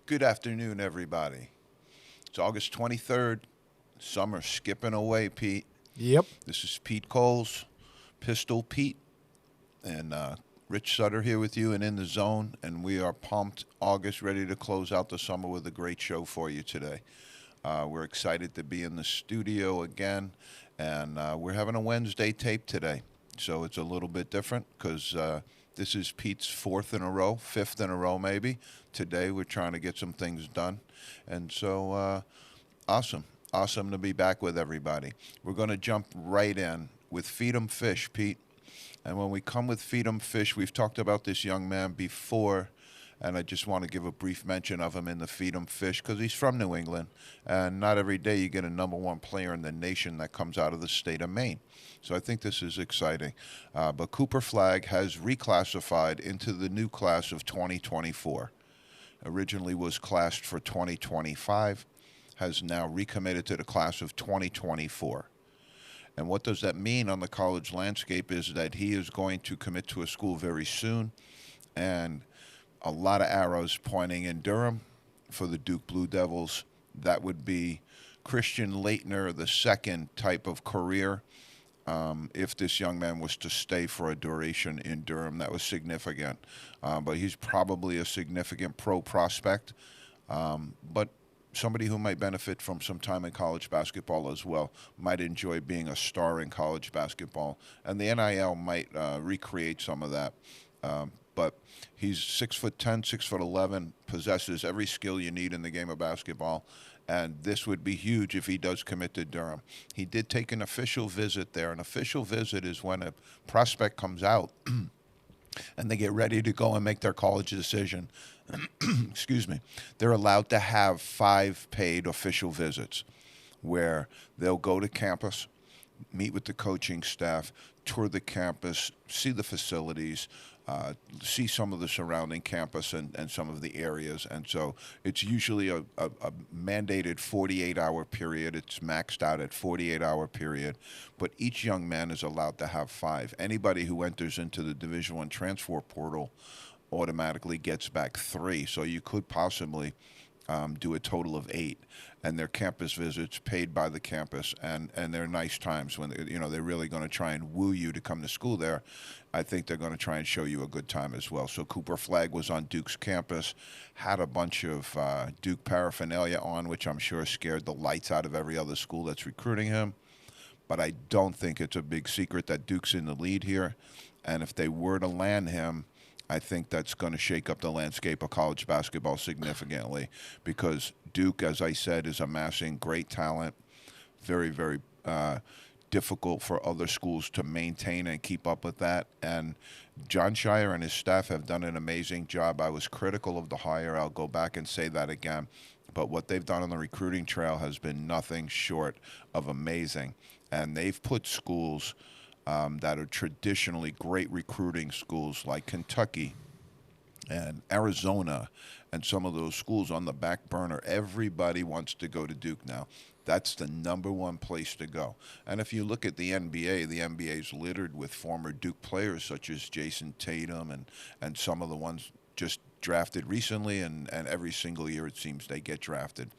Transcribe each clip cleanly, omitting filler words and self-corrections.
Good afternoon, everybody. It's August 23rd. Summer skipping away, Pete. Yep. This is Pete Coles, Pistol Pete, and Rich Sutter here with you and in the zone. And we are pumped. August, ready to close out the summer with a great show for you today. We're excited to be in the studio again, and we're having a Wednesday tape today. So it's a little bit different because this is Pete's fourth in a row, fifth in a row maybe. Today we're trying to get some things done. And so awesome. Awesome to be back with everybody. We're going to jump right in with Feed 'em Fish, Pete. And when we come with Feed 'em Fish, we've talked about this young man before, and I just want to give a brief mention of him in the Feed 'em Fish because he's from New England, and not every day you get a number one player in the nation that comes out of the state of Maine. So I think this is exciting. But Cooper Flagg has reclassified into the new class of 2024. Originally was classed for 2025, has now recommitted to the class of 2024. And what does that mean on the college landscape is that he is going to commit to a school very soon, and a lot of arrows pointing in Durham for the Duke Blue Devils. That would be Christian Leitner, the second type of career. If this young man was to stay for a duration in Durham, that was significant. But he's probably a significant pro prospect. But somebody who might benefit from some time in college basketball as well, might enjoy being a star in college basketball. And the NIL might recreate some of that. But he's 6'10", 6'11", possesses every skill you need in the game of basketball. And this would be huge if he does commit to Durham. He did take an official visit there. An official visit is when a prospect comes out and they get ready to go and make their college decision. Excuse me. They're allowed to have 5 paid official visits where they'll go to campus, meet with the coaching staff, tour the campus, see the facilities, see some of the surrounding campus and some of the areas. And so it's usually a mandated 48-hour period. It's maxed out at 48-hour period. But each young man is allowed to have 5. Anybody who enters into the Division I transfer portal automatically gets back 3. So you could possibly do a total of 8, and their campus visits paid by the campus, and they're nice times when they're really going to try and woo you to come to school there. I think they're going to try and show you a good time as well. So Cooper Flagg was on Duke's campus, had a bunch of Duke paraphernalia on, which I'm sure scared the lights out of every other school that's recruiting him. But I don't think it's a big secret that Duke's in the lead here, and if they were to land him, I think that's going to shake up the landscape of college basketball significantly because Duke, as I said, is amassing great talent, very, very difficult for other schools to maintain and keep up with that. And John Shire and his staff have done an amazing job. I was critical of the hire. I'll go back and say that again. But what they've done on the recruiting trail has been nothing short of amazing. And they've put schools that are traditionally great recruiting schools like Kentucky and Arizona and some of those schools on the back burner. Everybody wants to go to Duke now. That's the number one place to go. And if you look at the NBA is littered with former Duke players such as Jason Tatum and some of the ones just drafted recently, and every single year it seems they get drafted.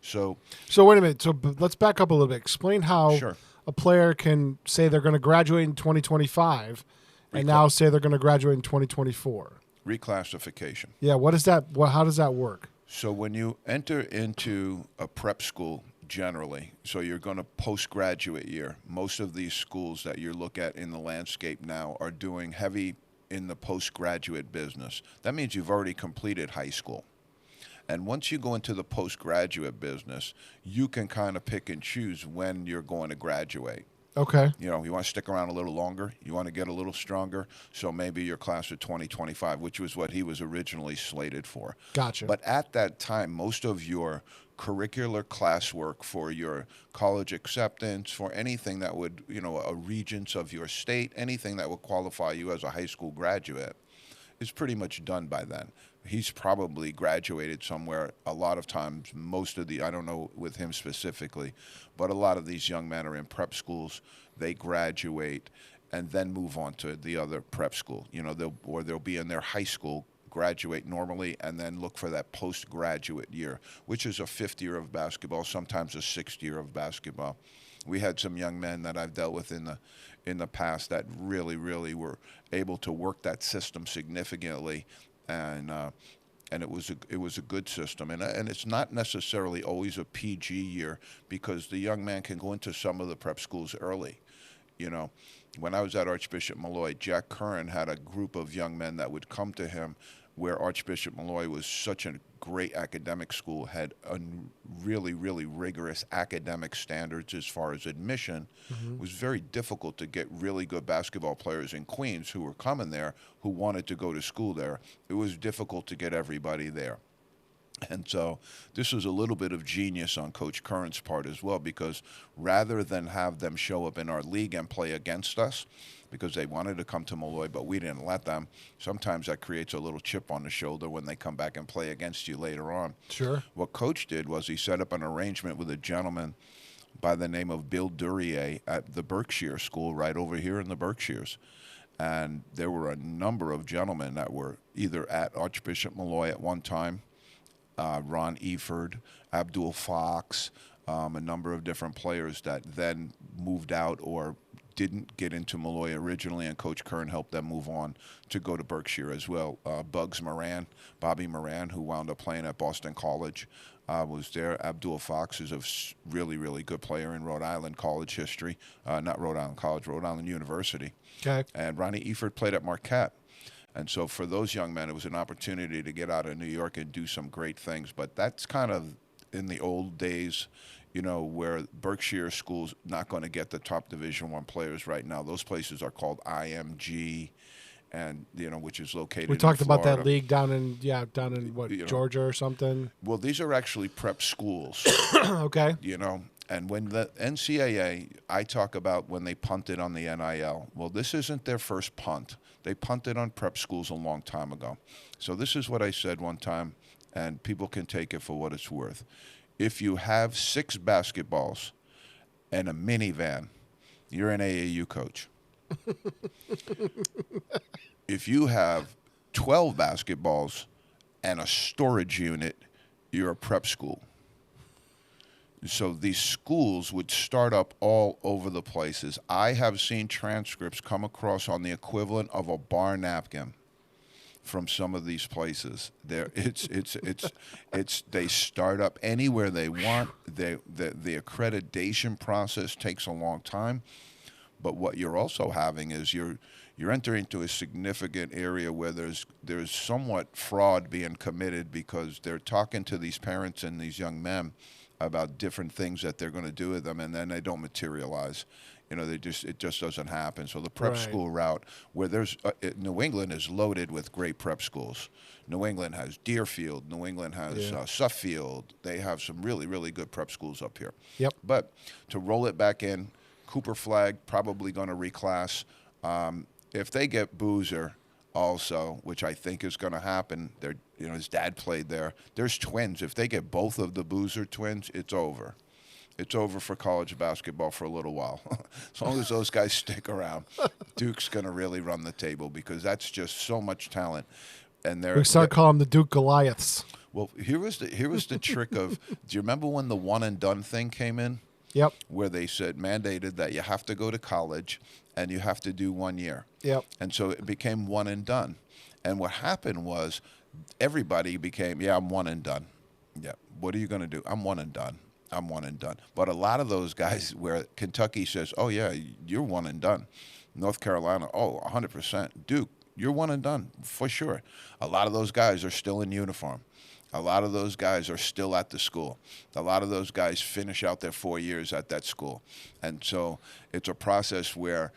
So wait a minute. Let's back up a little bit. Explain how sure. a player can say they're going to graduate in 2025 and now say they're going to graduate in 2024. Reclassification. Yeah, what is that? How does that work? So when you enter into a prep school, generally, so you're going to postgraduate year, most of these schools that you look at in the landscape now are doing heavy in the postgraduate business. That means you've already completed high school. And once you go into the postgraduate business, you can kind of pick and choose when you're going to graduate. Okay. You want to stick around a little longer. You want to get a little stronger. So maybe your class of 2025, which was what he was originally slated for. Gotcha. But at that time, most of your curricular classwork for your college acceptance, for anything that would, a regents of your state, anything that would qualify you as a high school graduate is pretty much done by then. He's probably graduated somewhere. A lot of times, I don't know with him specifically, but a lot of these young men are in prep schools. They graduate and then move on to the other prep school. They'll be in their high school graduate normally and then look for that postgraduate year, which is a fifth year of basketball, sometimes a sixth year of basketball. We had some young men that I've dealt with in the past that really were able to work that system significantly, and it was a good system, and it's not necessarily always a PG year because the young man can go into some of the prep schools early. You know, when I was at Archbishop Malloy, Jack Curran had a group of young men that would come to him, where Archbishop Malloy was such a great academic school, had a really rigorous academic standards as far as admission. It was very difficult to get really good basketball players in Queens who were coming there who wanted to go to school there. It was difficult to get everybody there. And so this was a little bit of genius on Coach Curran's part as well, because rather than have them show up in our league and play against us, because they wanted to come to Malloy, but we didn't let them, sometimes that creates a little chip on the shoulder when they come back and play against you later on. Sure. What Coach did was he set up an arrangement with a gentleman by the name of Bill Duryea at the Berkshire School right over here in the Berkshires. And there were a number of gentlemen that were either at Archbishop Malloy at one time, Ron Eford, Abdul Fox, a number of different players that then moved out or didn't get into Malloy originally, and Coach Curran helped them move on to go to Berkshire as well. Bugs Moran, Bobby Moran, who wound up playing at Boston College, was there. Abdul Fox is a really good player in Rhode Island college history. Not Rhode Island College, Rhode Island University. Okay. And Ronnie Eford played at Marquette. And so for those young men, it was an opportunity to get out of New York and do some great things. But that's kind of in the old days, you know, where Berkshire School's not going to get the top Division I players right now. Those places are called IMG, and you know, which is located. We talked in about Florida. that league down in what, You know. Georgia or something. Well, these are actually prep schools. Okay. You know, and when the NCAA, I talk about when they punted on the NIL. Well, this isn't their first punt. They punted on prep schools a long time ago. So this is what I said one time, and people can take it for what it's worth. If you have 6 basketballs and a minivan, you're an AAU coach. If you have 12 basketballs and a storage unit, you're a prep school. So these schools would start up all over the places. I have seen transcripts come across on the equivalent of a bar napkin from some of these places. It's they start up anywhere they want. The accreditation process takes a long time. But what you're also having is you're entering into a significant area where there's somewhat fraud being committed, because they're talking to these parents and these young men about different things that they're going to do with them, and then they don't materialize. You know, it just doesn't happen. So the prep Right. school route, where there's New England is loaded with great prep schools. New England has Deerfield. New England has Suffield. They have some really good prep schools up here. Yep. But to roll it back in, Cooper Flag probably going to reclass. If they get Boozer also, which I think is going to happen, his dad played there. There's twins. If they get both of the Boozer twins, it's over. It's over for college basketball for a little while. As long as those guys stick around, Duke's going to really run the table, because that's just so much talent. And We start calling them the Duke Goliaths. Well, here was the trick of. Do you remember when the one and done thing came in? Yep. Where they mandated that you have to go to college and you have to do 1 year. Yep. And so it became one and done. And what happened was everybody became, I'm one and done. Yeah. What are you going to do? I'm one and done. I'm one and done. But a lot of those guys where Kentucky says, oh, yeah, you're one and done. North Carolina, 100%. Duke, you're one and done for sure. A lot of those guys are still in uniform. A lot of those guys are still at the school. A lot of those guys finish out their 4 years at that school. And so it's a process where,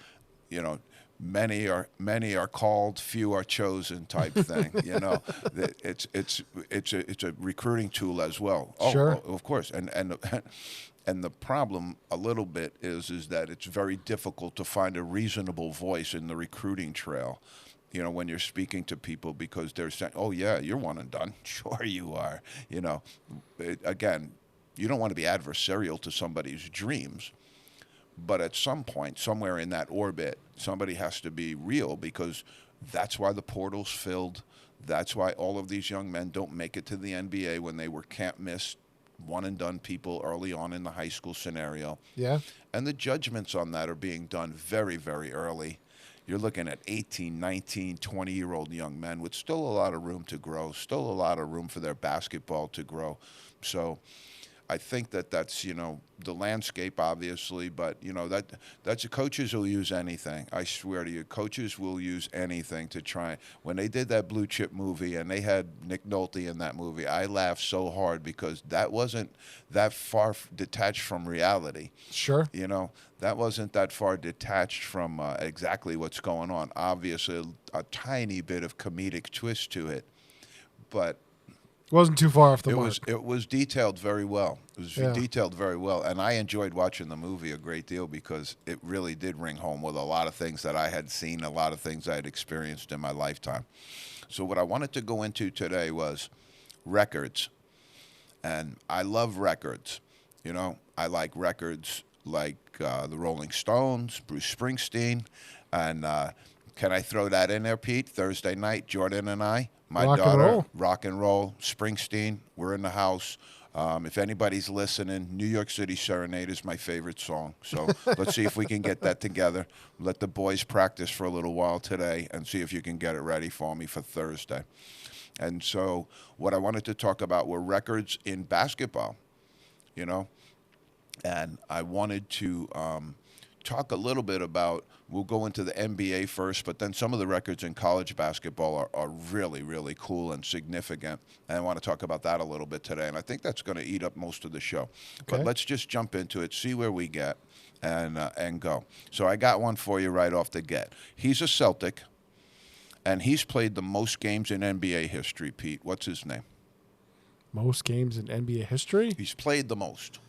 you know, many are called, few are chosen type thing. You know, it's a recruiting tool as well. Sure. Of course. And the problem a little bit is that it's very difficult to find a reasonable voice in the recruiting trail. You know, when you're speaking to people, because they're saying, oh, yeah, you're one and done. Sure you are. You know, again, you don't want to be adversarial to somebody's dreams. But at some point, somewhere in that orbit, somebody has to be real, because that's why the portal's filled. That's why all of these young men don't make it to the NBA when they were can't miss one and done people early on in the high school scenario. Yeah. And the judgments on that are being done very, very early. You're looking at 18, 19, 20-year-old young men with still a lot of room to grow, still a lot of room for their basketball to grow. So I think that that's, the landscape, obviously, but, that's coaches will use anything. I swear to you, coaches will use anything to try. When they did that Blue Chip movie and they had Nick Nolte in that movie, I laughed so hard because that wasn't that far detached from reality. Sure. That wasn't that far detached from exactly what's going on. Obviously, a tiny bit of comedic twist to it, but Wasn't too far off the mark. it was detailed very well. It was Yeah. detailed very well, and I enjoyed watching the movie a great deal because it really did ring home with a lot of things that I had seen, a lot of things I had experienced in my lifetime. So what I wanted to go into today was records, and I love records. I like records like the Rolling Stones, Bruce Springsteen, and can I throw that in there, Pete? Thursday night, Jordan and I, my Rock and daughter, roll. rock and roll, Springsteen. We're in the house. If anybody's listening, New York City Serenade is my favorite song. So let's see if we can get that together. Let the boys practice for a little while today and see if you can get it ready for me for Thursday. And so what I wanted to talk about were records in basketball, and I wanted to talk a little bit about, we'll go into the NBA first, but then some of the records in college basketball are really, really cool and significant. And I want to talk about that a little bit today. And I think that's going to eat up most of the show. Okay. But let's just jump into it, see where we get, and go. So I got one for you right off the get. He's a Celtic, and he's played the most games in NBA history, Pete. What's his name? Most games in NBA history? He's played the most.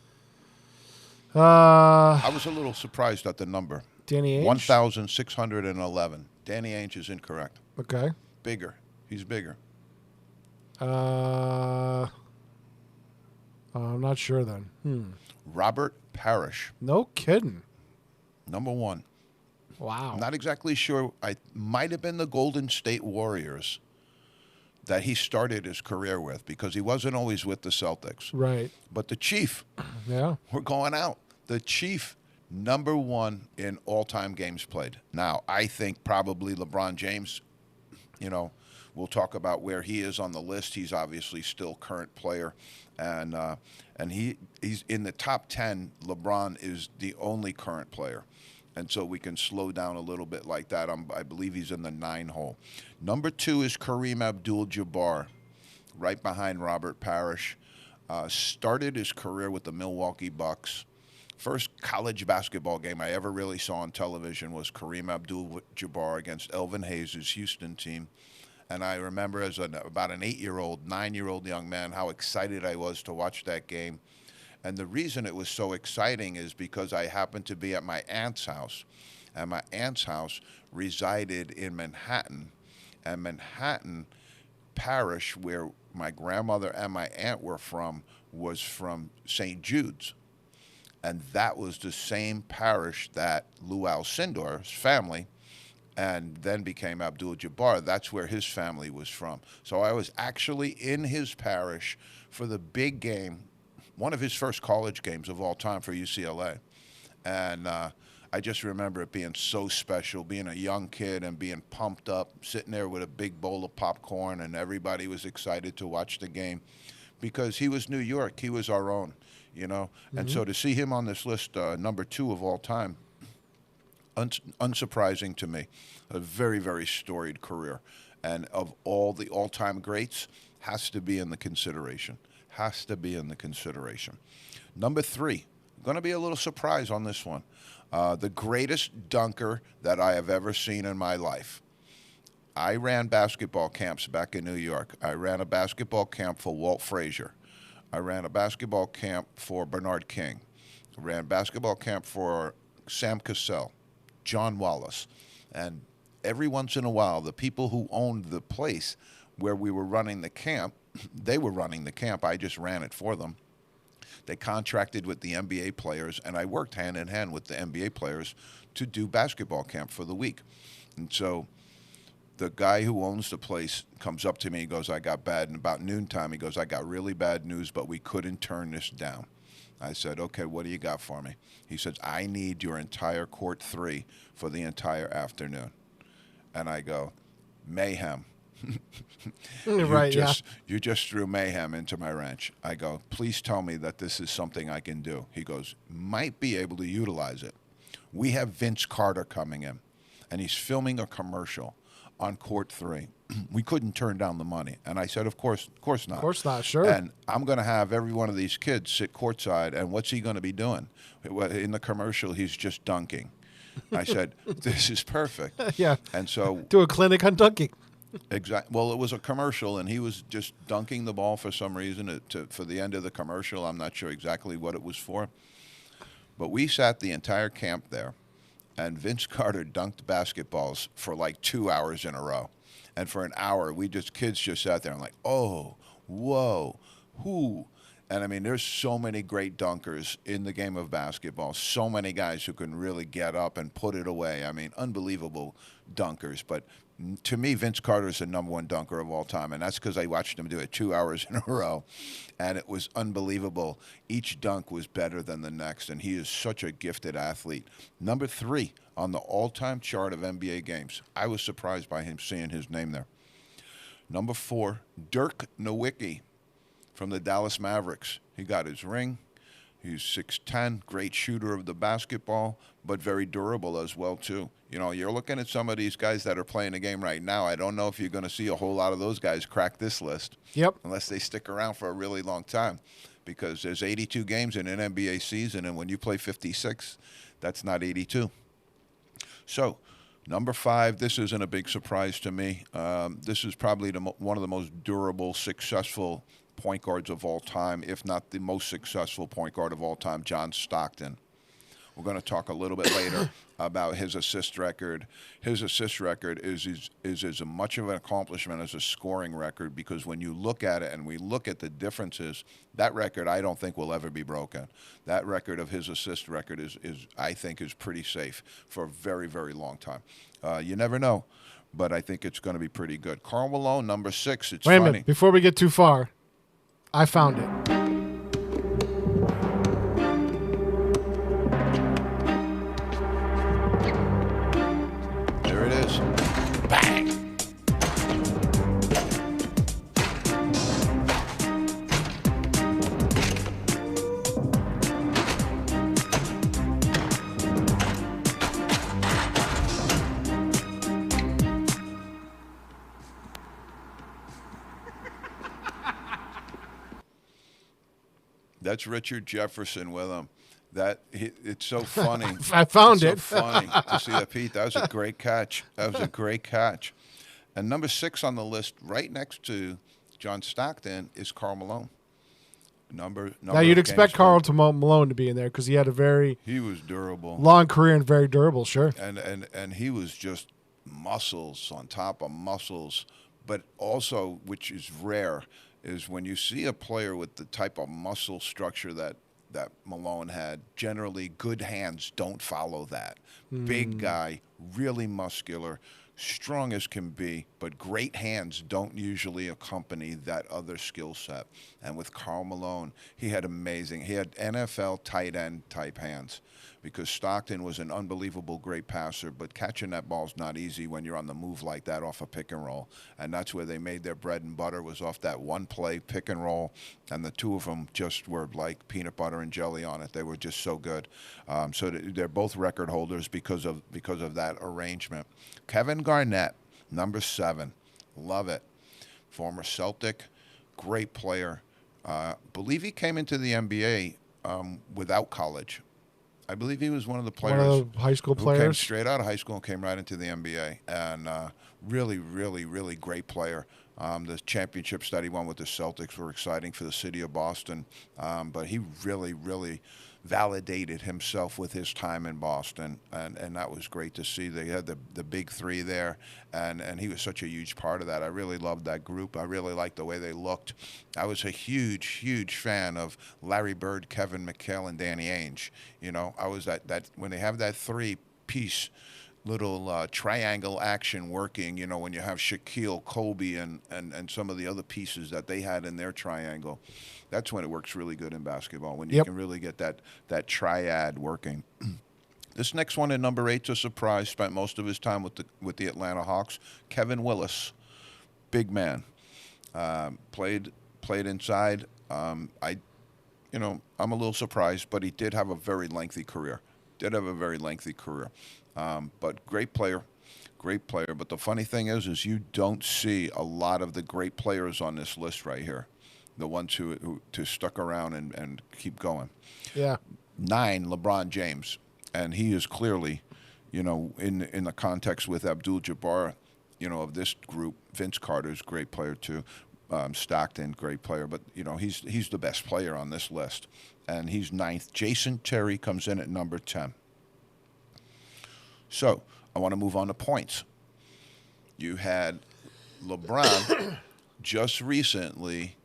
Uh, I was a little surprised at the number. Danny Ainge? 1,611. Danny Ainge is incorrect. Okay. Bigger. He's bigger. I'm not sure then. Robert Parrish, No kidding. number one. Wow. I'm not exactly sure. I might have been the Golden State Warriors that he started his career with because he wasn't always with the Celtics. Right. But the Chief, Yeah. we're going out. The Chief, number one in all-time games played. Now, I think probably LeBron James, we'll talk about where he is on the list. He's obviously still current player, and he's in the top 10. LeBron is the only current player, and so we can slow down a little bit like that. I believe he's in the 9 hole. Number 2 is Kareem Abdul-Jabbar, right behind Robert Parrish. Started his career with the Milwaukee Bucks. First college basketball game I ever really saw on television was Kareem Abdul-Jabbar against Elvin Hayes' Houston team. And I remember as about an 8-year-old, 9-year-old young man how excited I was to watch that game. And the reason it was so exciting is because I happened to be at my aunt's house. And my aunt's house resided in Manhattan. And Manhattan Parish, where my grandmother and my aunt were from, was from St. Jude's. And that was the same parish that Lou Alcindor's family, and then became Abdul-Jabbar. That's where his family was from. So I was actually in his parish for the big game, one of his first college games of all time for UCLA. And I just remember it being so special, being a young kid and being pumped up, sitting there with a big bowl of popcorn, and everybody was excited to watch the game because he was New York. He was our own, And so to see him on this list, number 2 of all time, unsurprising to me. A very, very storied career. And of all the all-time greats, has to be in the consideration. Has to be in the consideration. Number 3, going to be a little surprise on this one. The greatest dunker that I have ever seen in my life. I ran basketball camps back in New York. I ran a basketball camp for Walt Frazier. I ran a basketball camp for Bernard King. I ran basketball camp for Sam Cassell, John Wallace. And every once in a while, the people who owned the place where we were running the camp, they were running the camp. I just ran it for them. They contracted with the NBA players, and I worked hand in hand with the NBA players to do basketball camp for the week. And so the guy who owns the place comes up to me. He goes, I got bad. And about noontime, he goes, I got really bad news, but we couldn't turn this down. I said, okay, what do you got for me? He says, I need your entire court 3 for the entire afternoon. And I go, mayhem. Right, You just threw mayhem into my ranch. I go, please tell me that this is something I can do. He goes, might be able to utilize it. We have Vince Carter coming in, and he's filming a commercial on court 3. We couldn't turn down the money. And I said, of course not. Of course not, sure. And I'm going to have every one of these kids sit courtside, and what's he going to be doing? In the commercial, he's just dunking. I said, this is perfect. Yeah. And so Do a clinic on dunking. exactly. Well, it was a commercial, and he was just dunking the ball for some reason for the end of the commercial. I'm not sure exactly what it was for. But we sat the entire camp there, and Vince Carter dunked basketballs for like 2 hours in a row. And for an hour, kids just sat there and like, oh, whoa, who? And I mean, there's so many great dunkers in the game of basketball, so many guys who can really get up and put it away. I mean, unbelievable dunkers. But to me, Vince Carter is the number 1 dunker of all time, and that's because I watched him do it 2 hours in a row, and it was unbelievable. Each dunk was better than the next, and he is such a gifted athlete. Number 3 on the all-time chart of NBA games. I was surprised by him seeing his name there. Number 4, Dirk Nowitzki from the Dallas Mavericks. He got his ring. He's 6'10", great shooter of the basketball, but very durable as well, too. You know, you're looking at some of these guys that are playing the game right now. I don't know if you're going to see a whole lot of those guys crack this list. Yep. Unless they stick around for a really long time, because there's 82 games in an NBA season, and when you play 56, that's not 82. So, number 5, this isn't a big surprise to me. This is probably one of the most durable, successful point guards of all time, if not the most successful point guard of all time, John Stockton. We're going to talk a little bit later about his assist record. His assist record is as much of an accomplishment as a scoring record, because when you look at it and we look at the differences, that record I don't think will ever be broken. That record of his assist record is I think is pretty safe for a very, very long time. You never know, but I think it's going to be pretty good. Karl Malone, number 6. It's Wait a funny. minute. Before we get too far, I found it. There it is. Bang! That's Richard Jefferson with him. It's so funny. I found it's it. So funny to see that, Pete. That was a great catch. That was a great catch. And number 6 on the list, right next to John Stockton, is Karl Malone. Now you'd expect Karl Malone to be in there because he had a very he was durable, long career and very durable. Sure. And he was just muscles on top of muscles, but also, which is rare, is when you see a player with the type of muscle structure that Malone had, generally good hands don't follow that. Big guy, really muscular, strong as can be, but great hands don't usually accompany that other skill set. And with Karl Malone, he had NFL tight end type hands, because Stockton was an unbelievable great passer, but catching that ball's not easy when you're on the move like that off a pick and roll. And that's where they made their bread and butter, was off that one play pick and roll, and the two of them just were like peanut butter and jelly on it. They were just so good. So they're both record holders because of that arrangement. Kevin Garnett, number 7, love it. Former Celtic, great player. Believe he came into the NBA without college. I believe he was one of the players, one of the high school who players, came straight out of high school and came right into the NBA, and really, really, really great player. The championships that he won with the Celtics were exciting for the city of Boston, but he really, really validated himself with his time in Boston, and that was great to see. They had the big 3 there, and he was such a huge part of that. I really loved that group. I really liked the way they looked. I was a huge, huge fan of Larry Bird, Kevin McHale, and Danny Ainge. You know, I was that when they have that 3-piece triangle action working, when you have Shaquille, Kobe, and some of the other pieces that they had in their triangle. That's when it works really good in basketball, when you Yep. can really get that triad working. This next one in number 8's a surprise. Spent most of his time with the Atlanta Hawks. Kevin Willis, big man, played inside. I'm a little surprised, but he did have a very lengthy career. But great player. But the funny thing is you don't see a lot of the great players on this list right here, the ones who stuck around and keep going. Yeah. 9, LeBron James, and he is clearly, in the context with Abdul-Jabbar, of this group. Vince Carter's a great player too. Stockton, great player, but he's the best player on this list, and he's 9th. Jason Terry comes in at number 10. So I want to move on to points. You had LeBron just recently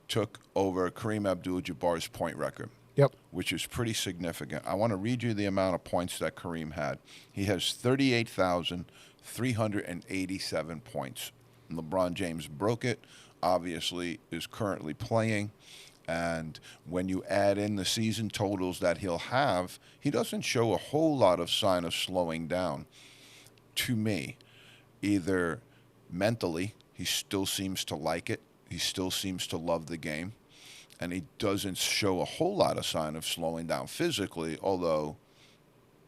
took over Kareem Abdul-Jabbar's point record. Yep. Which is pretty significant. I want to read you the amount of points that Kareem had. He has 38,387 points. And LeBron James broke it, obviously is currently playing. And when you add in the season totals that he'll have, he doesn't show a whole lot of sign of slowing down to me. Either mentally, he still seems to like it. He still seems to love the game. And he doesn't show a whole lot of sign of slowing down physically, although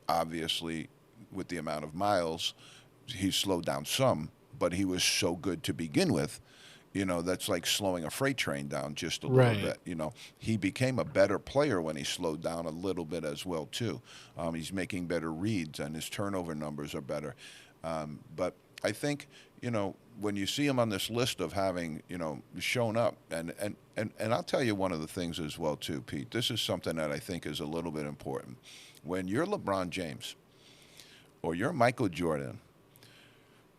obviously with the amount of miles, he's slowed down some, but he was so good to begin with. That's like slowing a freight train down just a little bit. He became a better player when he slowed down a little bit as well, too. He's making better reads, and his turnover numbers are better. But I think, when you see him on this list of having, shown up, and I'll tell you one of the things as well, too, Pete. This is something that I think is a little bit important. When you're LeBron James or you're Michael Jordan,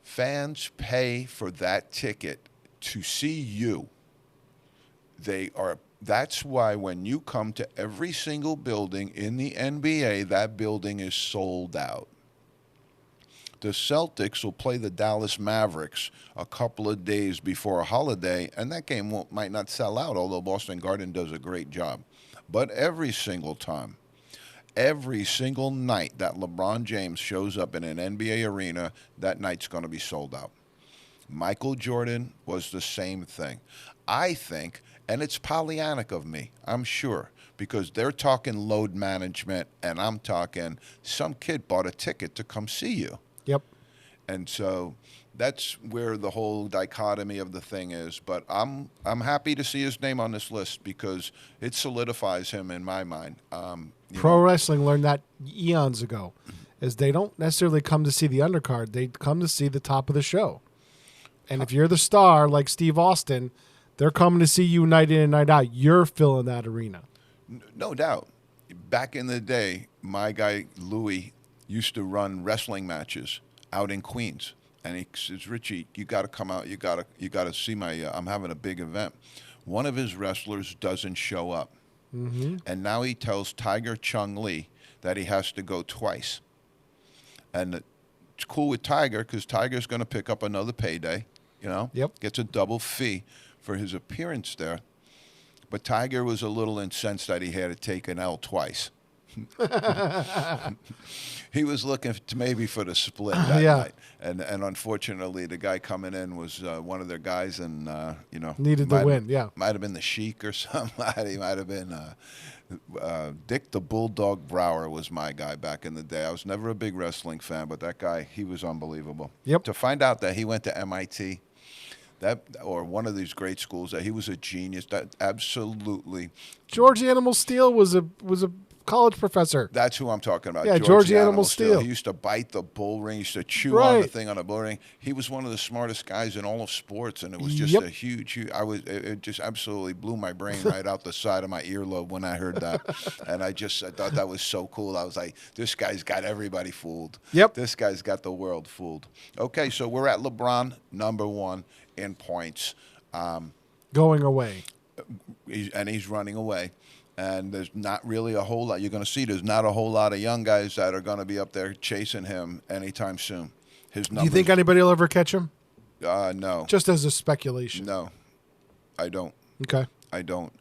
fans pay for that ticket to see you. That's why when you come to every single building in the NBA, that building is sold out. The Celtics will play the Dallas Mavericks a couple of days before a holiday, and that game might not sell out, although Boston Garden does a great job. But every single time, every single night that LeBron James shows up in an NBA arena, that night's going to be sold out. Michael Jordan was the same thing. I think, and it's Pollyannic of me, I'm sure, because they're talking load management, and I'm talking some kid bought a ticket to come see you. Yep. And so that's where the whole dichotomy of the thing is. But I'm happy to see his name on this list because it solidifies him in my mind. Pro wrestling learned that eons ago, is they don't necessarily come to see the undercard; they come to see the top of the show. And if you're the star like Steve Austin, they're coming to see you night in and night out. You're filling that arena. No doubt. Back in the day, my guy Louie used to run wrestling matches out in Queens, and he says, "Richie, you got to come out. You got to see my. I'm having a big event." One of his wrestlers doesn't show up, and now he tells Tiger Chung Lee that he has to go twice, and it's cool with Tiger because Tiger's going to pick up another payday. Yep. Gets a double fee for his appearance there, but Tiger was a little incensed that he had to take an L twice. He was looking maybe for the split that night, and unfortunately, the guy coming in was one of their guys, and needed the win. Yeah, might have been the Sheik or somebody. Might have been Dick the Bulldog Brower was my guy back in the day. I was never a big wrestling fan, but that guy, he was unbelievable. Yep. To find out that he went to MIT. Or one of these great schools, that he was a genius. That absolutely. George Animal Steel was a college professor. That's who I'm talking about. Yeah, George Animal Steel. He used to bite the bull ring. He used to chew on the thing on the bull ring. He was one of the smartest guys in all of sports, and it was just a huge. It just absolutely blew my brain right out the side of my earlobe when I heard that, and I thought that was so cool. I was like, this guy's got everybody fooled. Yep. This guy's got the world fooled. Okay, so we're at LeBron, number 1 in points. Going away. And he's running away. And there's not really a whole lot. You're going to see there's not a whole lot of young guys that are going to be up there chasing him anytime soon. His numbers. Do you think anybody will ever catch him? No. Just as a speculation. No, I don't. Okay. I don't.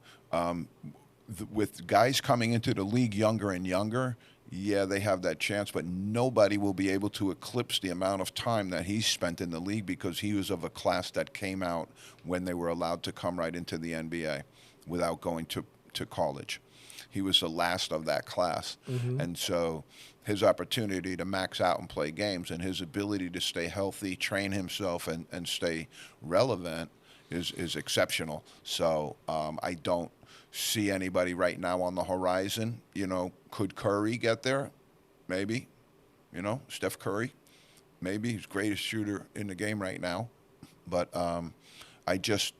With guys coming into the league younger and younger, yeah, they have that chance, but nobody will be able to eclipse the amount of time that he's spent in the league because he was of a class that came out when they were allowed to come right into the NBA without going to college. He was the last of that class. And so his opportunity to max out and play games and his ability to stay healthy, train himself, and stay relevant is exceptional. So I don't see anybody right now on the horizon. You know, could Curry get there? Maybe. You know, Steph Curry. Maybe he's the greatest shooter in the game right now. But I just,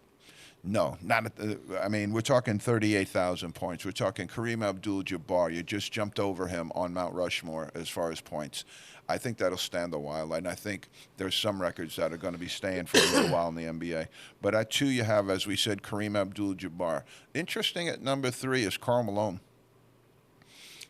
no, not at the, I mean, we're talking 38,000 points. We're talking Kareem Abdul-Jabbar. You just jumped over him on Mount Rushmore as far as points. I think that'll stand a while, and I think there's some records that are going to be staying for a little while in the NBA. But at 2, you have, as we said, Kareem Abdul-Jabbar. Interesting at number 3 is Karl Malone.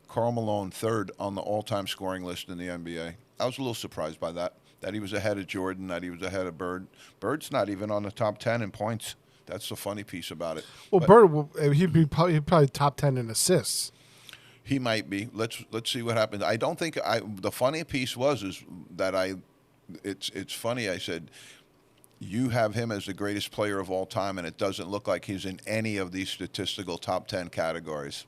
Karl Malone, 3rd on the all-time scoring list in the NBA. I was a little surprised by that he was ahead of Jordan, that he was ahead of Bird. Bird's not even on the top 10 in points. That's the funny piece about it. Well, But Bird, he'd probably top 10 in assists. he might be. Let's see what happens. I don't think the funny piece is that it's funny. I said you have him as the greatest player of all time, and it doesn't look like he's in any of these statistical top 10 categories.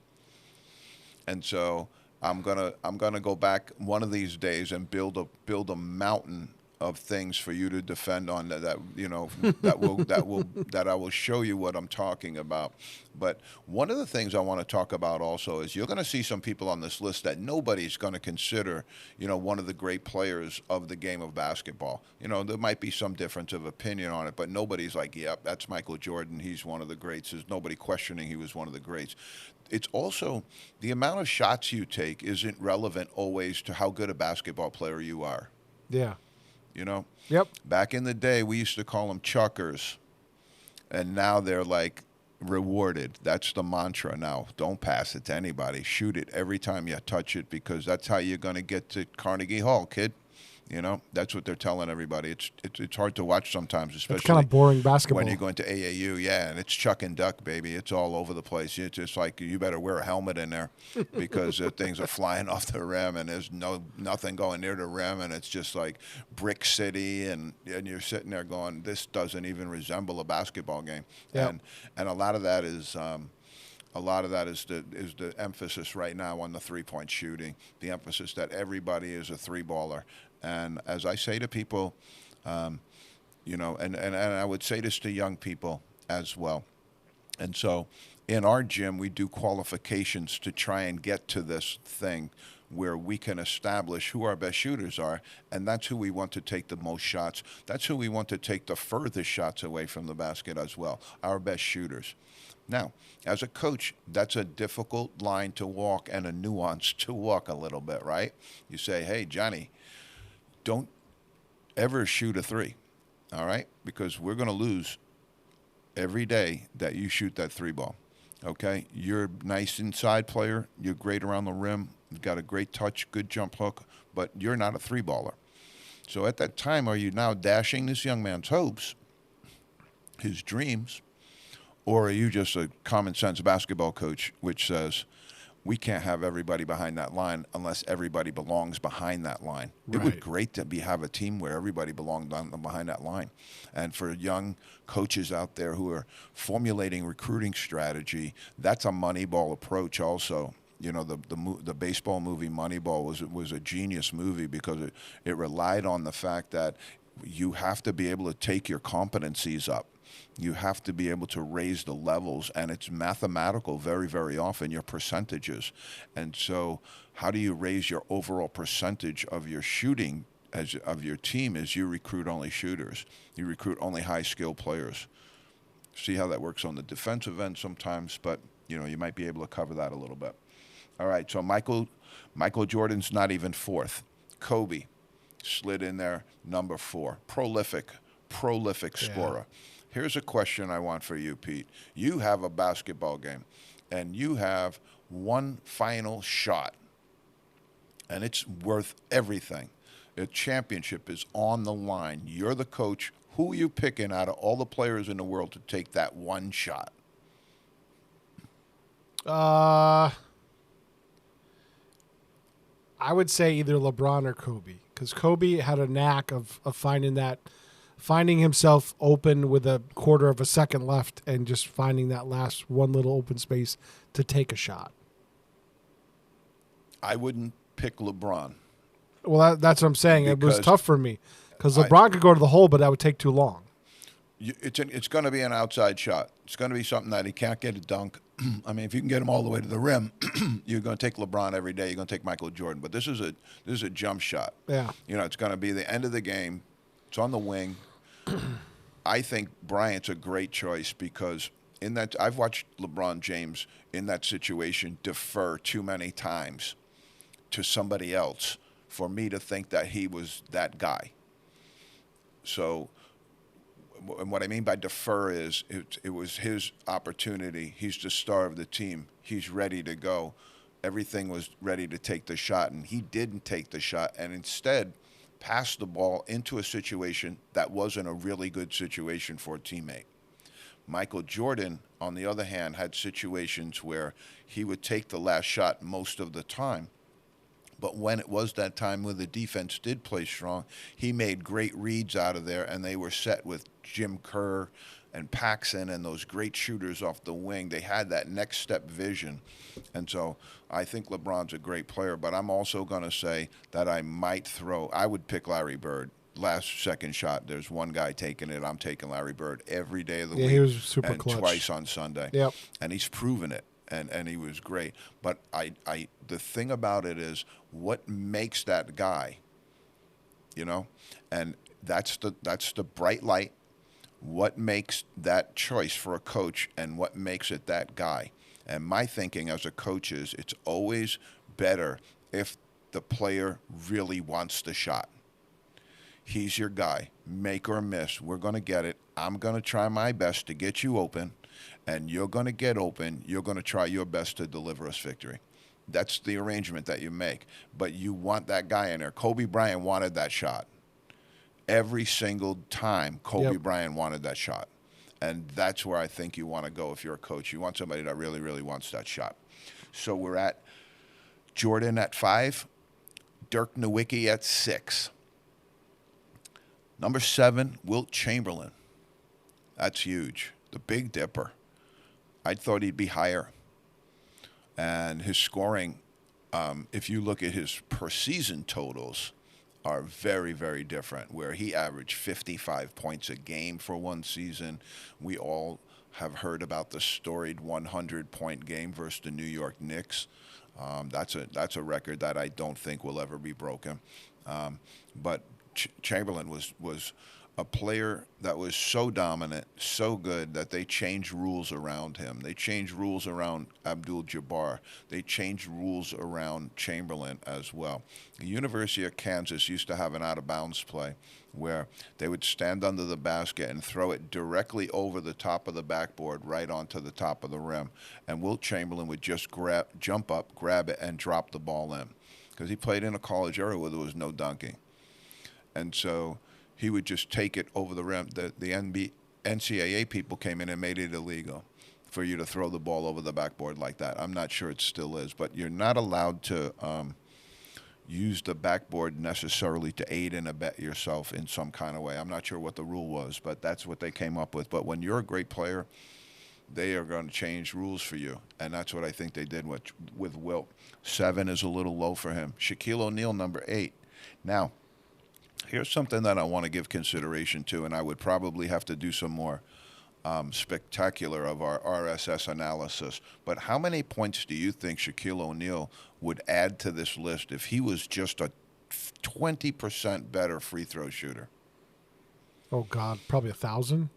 And so I'm gonna go back one of these days and build a mountain of things for you to defend on that you know that I will show you what I'm talking about. But one of the things I want to talk about also is you're going to see some people on this list that nobody's going to consider, you know, one of the great players of the game of basketball. You know, there might be some difference of opinion on it, but nobody's like, yep, that's Michael Jordan. He's one of the greats. There's nobody questioning he was one of the greats. It's also the amount of shots you take isn't relevant always to how good a basketball player you are. Yeah. You know? Yep. Back in the day, we used to call them chuckers, and now they're like rewarded. That's the mantra now. Don't pass it to anybody. Shoot it every time you touch it because that's how you're going to get to Carnegie Hall, kid. You know, that's what they're telling everybody. It's hard to watch sometimes, especially It's kind of boring basketball. when you go into AAU. Yeah, and it's chuck and duck, baby. It's all over the place. It's just like you better wear a helmet in there because things are flying off the rim and there's nothing going near the rim, and it's just like brick city, and you're sitting there going, this doesn't even resemble a basketball game. Yep. And a lot of that is. A lot of that is the emphasis right now on the three-point shooting, the emphasis that everybody is a three-baller. And as I say to people, you know, and I would say this to young people as well. And so in our gym, we do qualifications to try and get to this thing where we can establish who our best shooters are, and that's who we want to take the most shots. That's who we want to take the furthest shots away from the basket as well, our best shooters. Now, as a coach, that's a difficult line to walk and a nuance to walk a little bit, right? You say, hey, Johnny, don't ever shoot a three, all right? Because we're going to lose every day that you shoot that three ball, okay? You're a nice inside player. You're great around the rim. You've got a great touch, good jump hook, but you're not a three baller. So at that time, are you now dashing this young man's hopes, his dreams, or are you just a common sense basketball coach which says we can't have everybody behind that line unless everybody belongs behind that line? Right. It would be great to have a team where everybody belonged behind that line. And for young coaches out there who are formulating recruiting strategy, that's a Moneyball approach also. You know, the baseball movie Moneyball was a genius movie because it relied on the fact that you have to be able to take your competencies up. You have to be able to raise the levels, and it's mathematical very, very often, your percentages. And so how do you raise your overall percentage of your shooting of your team as you recruit only shooters? You recruit only high-skilled players. See how that works on the defensive end sometimes, but, you know, you might be able to cover that a little bit. All right, so Michael Jordan's not even 4th. Kobe slid in there, number 4. Prolific scorer. Here's a question I want for you, Pete. You have a basketball game. and you have one final shot, and it's worth everything. A championship is on the line. You're the coach. Who are you picking out of all the players in the world to take that one shot? I would say either LeBron or Kobe, because Kobe had a knack of finding himself open with a quarter of a second left and just finding that last one little open space to take a shot. I wouldn't pick LeBron. Well, that's what I'm saying. It was Because tough for me because LeBron could go to the hole, but that would take too long. It's going to be an outside shot. It's going to be something that he can't get a dunk. I mean, if you can get him all the way to the rim, you're going to take LeBron every day. You're going to take Michael Jordan. But this is a jump shot. Yeah. You know, it's going to be the end of the game. It's on the wing. I think Bryant's a great choice because in that I've watched LeBron James in that situation defer too many times to somebody else for me to think that he was that guy. So, and what I mean by defer is it was his opportunity. He's the star of the team. He's ready to go. Everything was ready to take the shot, and he didn't take the shot, and instead passed the ball into a situation that wasn't a really good situation for a teammate. Michael Jordan, on the other hand, had situations where he would take the last shot most of the time. But when it was that time where the defense did play strong, he made great reads out of there, and they were set with Jim Kerr and Paxson and those great shooters off the wing. They had that next step vision. And so I think LeBron's a great player, but I'm also going to say that I would pick Larry Bird. Last second shot, there's one guy taking it. I'm taking Larry Bird every day of the week. He was super and clutch. Twice on Sunday. Yep. And he's proven it. And he was great. But the thing about it is what makes that guy, you know, and that's the bright light. What makes that choice for a coach and what makes it that guy? And my thinking as a coach is it's always better if the player really wants the shot. He's your guy. Make or miss. We're going to get it. I'm going to try my best to get you open, and you're going to get open. You're going to try your best to deliver us victory. That's the arrangement that you make. But you want that guy in there. Kobe Bryant wanted that shot. Every single time Kobe Bryant wanted that shot. And that's where I think you want to go if you're a coach. You want somebody that really, really wants that shot. So we're at Jordan at 5, Dirk Nowitzki at 6. Number 7, Wilt Chamberlain. That's huge. The Big Dipper. I thought he'd be higher. And his scoring, if you look at his per season totals, are very, very different, where he averaged 55 points a game for one season. We all have heard about the storied 100-point game versus the New York Knicks. That's a record that I don't think will ever be broken. But Chamberlain was a player that was so dominant, so good that they changed rules around him. They changed rules around Abdul-Jabbar. They changed rules around Chamberlain as well. The University of Kansas used to have an out-of-bounds play where they would stand under the basket and throw it directly over the top of the backboard right onto the top of the rim. And Wilt Chamberlain would just jump up, grab it, and drop the ball in because he played in a college era where there was no dunking. And so he would just take it over the rim. The NCAA people came in and made it illegal for you to throw the ball over the backboard like that. I'm not sure it still is, but you're not allowed to use the backboard necessarily to aid and abet yourself in some kind of way. I'm not sure what the rule was, but that's what they came up with. But when you're a great player, they are going to change rules for you, and that's what I think they did with Wilt. 7 is a little low for him. Shaquille O'Neal, number 8. Now, here's something that I want to give consideration to, and I would probably have to do some more spectacular of our RSS analysis. But how many points do you think Shaquille O'Neal would add to this list if he was just a 20% better free throw shooter? Oh, God, probably 1,000?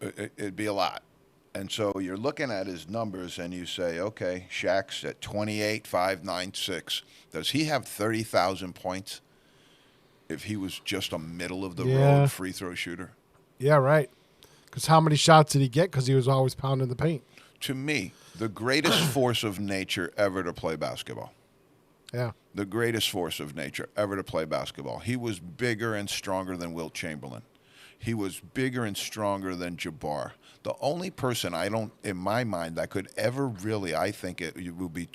It'd be a lot. And so you're looking at his numbers and you say, okay, Shaq's at 28, 5, 9, 6. Does he have 30,000 points if he was just a middle-of-the-road free throw shooter? Yeah, right. Because how many shots did he get? Because he was always pounding the paint. To me, the greatest force of nature ever to play basketball. Yeah. The greatest force of nature ever to play basketball. He was bigger and stronger than Wilt Chamberlain. He was bigger and stronger than Jabbar. The only person in my mind, that could ever really, I think it will be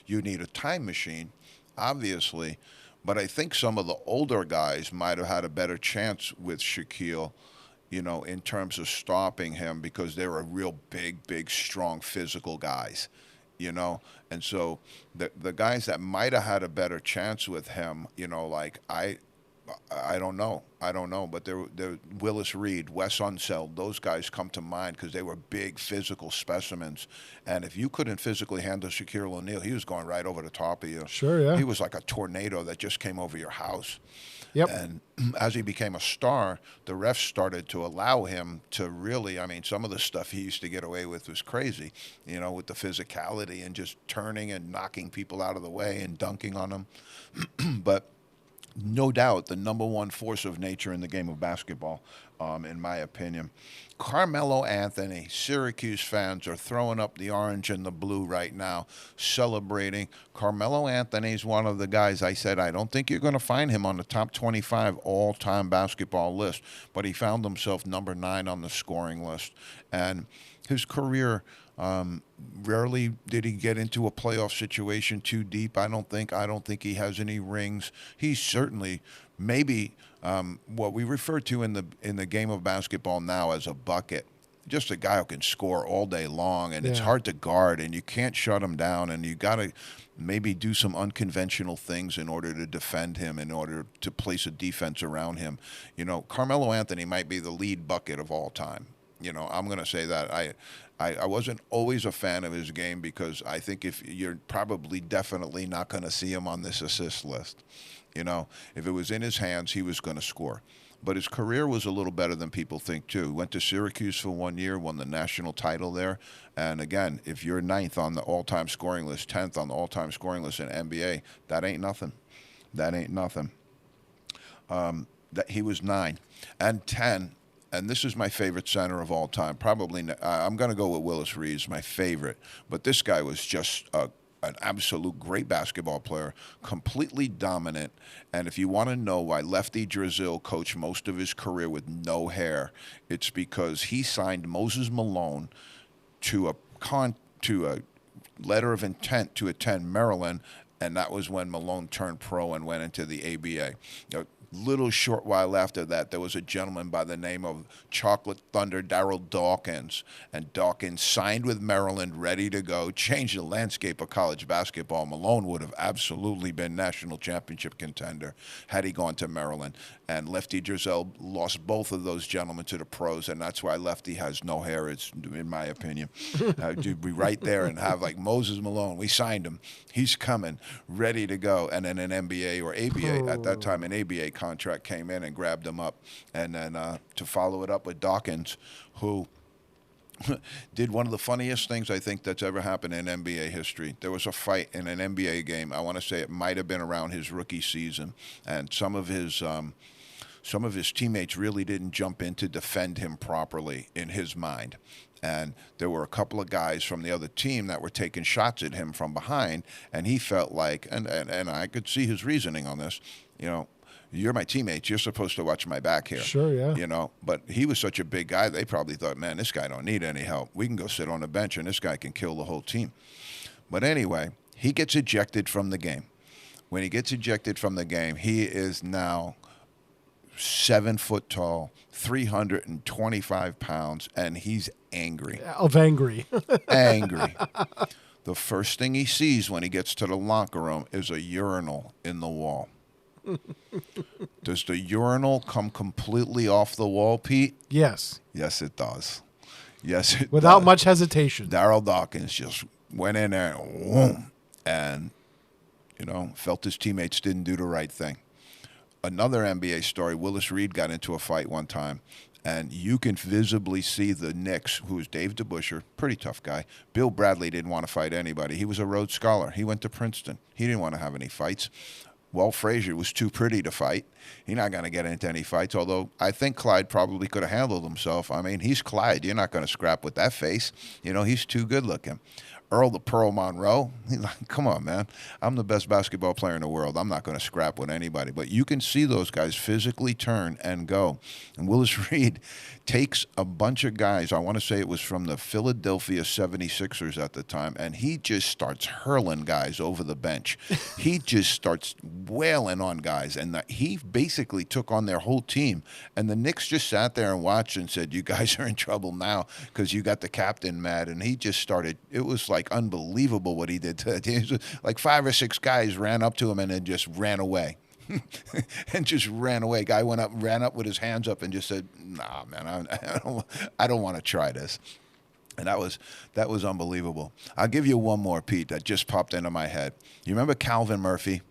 you need a time machine, obviously, but I think some of the older guys might have had a better chance with Shaquille, in terms of stopping him because they were real big, strong, physical guys, And so the guys that might have had a better chance with him, like I don't know. But there Willis Reed, Wes Unseld, those guys come to mind because they were big physical specimens. And if you couldn't physically handle Shaquille O'Neal, he was going right over the top of you. Sure, yeah. He was like a tornado that just came over your house. Yep. And as he became a star, the refs started to allow him to really, some of the stuff he used to get away with was crazy, with the physicality and just turning and knocking people out of the way and dunking on them. But no doubt the number one force of nature in the game of basketball, in my opinion. Carmelo Anthony, Syracuse fans are throwing up the orange and the blue right now, celebrating. Carmelo Anthony is one of the guys I said, I don't think you're going to find him on the top 25 all-time basketball list, but he found himself number 9 on the scoring list. And his career, rarely did he get into a playoff situation too deep. I don't think he has any rings. He's certainly maybe what we refer to in the game of basketball now as a bucket. Just a guy who can score all day long, and it's hard to guard, and you can't shut him down, and you got to maybe do some unconventional things in order to defend him, in order to place a defense around him. Carmelo Anthony might be the lead bucket of all time. I'm going to say that. I wasn't always a fan of his game because I think if you're probably definitely not going to see him on this assist list. If it was in his hands, he was going to score. But his career was a little better than people think, too. Went to Syracuse for 1 year, won the national title there. And again, if you're 9th on the all-time scoring list, 10th on the all-time scoring list in NBA, that ain't nothing. That ain't nothing. That he was 9 and 10. And this is my favorite center of all time. Probably, I'm going to go with Willis Reed, my favorite. But this guy was just an absolute great basketball player, completely dominant. And if you want to know why Lefty Driesell coached most of his career with no hair, it's because he signed Moses Malone to a letter of intent to attend Maryland, and that was when Malone turned pro and went into the ABA. Little short while after that, there was a gentleman by the name of Chocolate Thunder Darryl Dawkins, and Dawkins signed with Maryland, ready to go, changed the landscape of college basketball. Malone would have absolutely been national championship contender had he gone to Maryland. And Lefty Driesell lost both of those gentlemen to the pros, and that's why Lefty has no hair, it's, in my opinion. To be right there and have like Moses Malone, we signed him. He's coming, ready to go. And then an NBA or ABA, at that time, an ABA contract came in and grabbed him up. And then to follow it up with Dawkins, who did one of the funniest things I think that's ever happened in NBA history. There was a fight in an NBA game. I want to say it might have been around his rookie season, and some of his teammates really didn't jump in to defend him properly in his mind. And there were a couple of guys from the other team that were taking shots at him from behind, and he felt like, and I could see his reasoning on this, you're my teammates. You're supposed to watch my back here. Sure, yeah. But he was such a big guy, they probably thought, man, this guy don't need any help. We can go sit on the bench, and this guy can kill the whole team. But anyway, he gets ejected from the game. When he gets ejected from the game, he is now 7 foot tall, 325 pounds, and he's angry. Of angry. Angry. The first thing he sees when he gets to the locker room is a urinal in the wall. Does the urinal come completely off the wall, Pete? Yes. Yes, it does. Yes, it Without does. much hesitation. Darryl Dawkins just went in there and felt his teammates didn't do the right thing. Another NBA story, Willis Reed got into a fight one time, and you can visibly see the Knicks, who was Dave DeBusschere, pretty tough guy. Bill Bradley didn't want to fight anybody. He was a Rhodes Scholar. He went to Princeton. He didn't want to have any fights. Walt Frazier was too pretty to fight. He's not going to get into any fights, although I think Clyde probably could have handled himself. I mean, he's Clyde. You're not going to scrap with that face. You know, he's too good looking. Earl the Pearl Monroe, he's like, come on, man. I'm the best basketball player in the world. I'm not going to scrap with anybody. But you can see those guys physically turn and go. And Willis Reed takes a bunch of guys. I want to say it was from the Philadelphia 76ers at the time, and he just starts hurling guys over the bench. He just starts wailing on guys, and he basically took on their whole team. And the Knicks just sat there and watched and said, you guys are in trouble now because you got the captain mad. And he just started, it was like unbelievable what he did to it. Like 5 or 6 guys ran up to him and then just ran away. And just ran away. Guy went up, ran up with his hands up, and just said, "Nah, man, I don't want to try this." And that was unbelievable. I'll give you one more, Pete, that just popped into my head. You remember Calvin Murphy?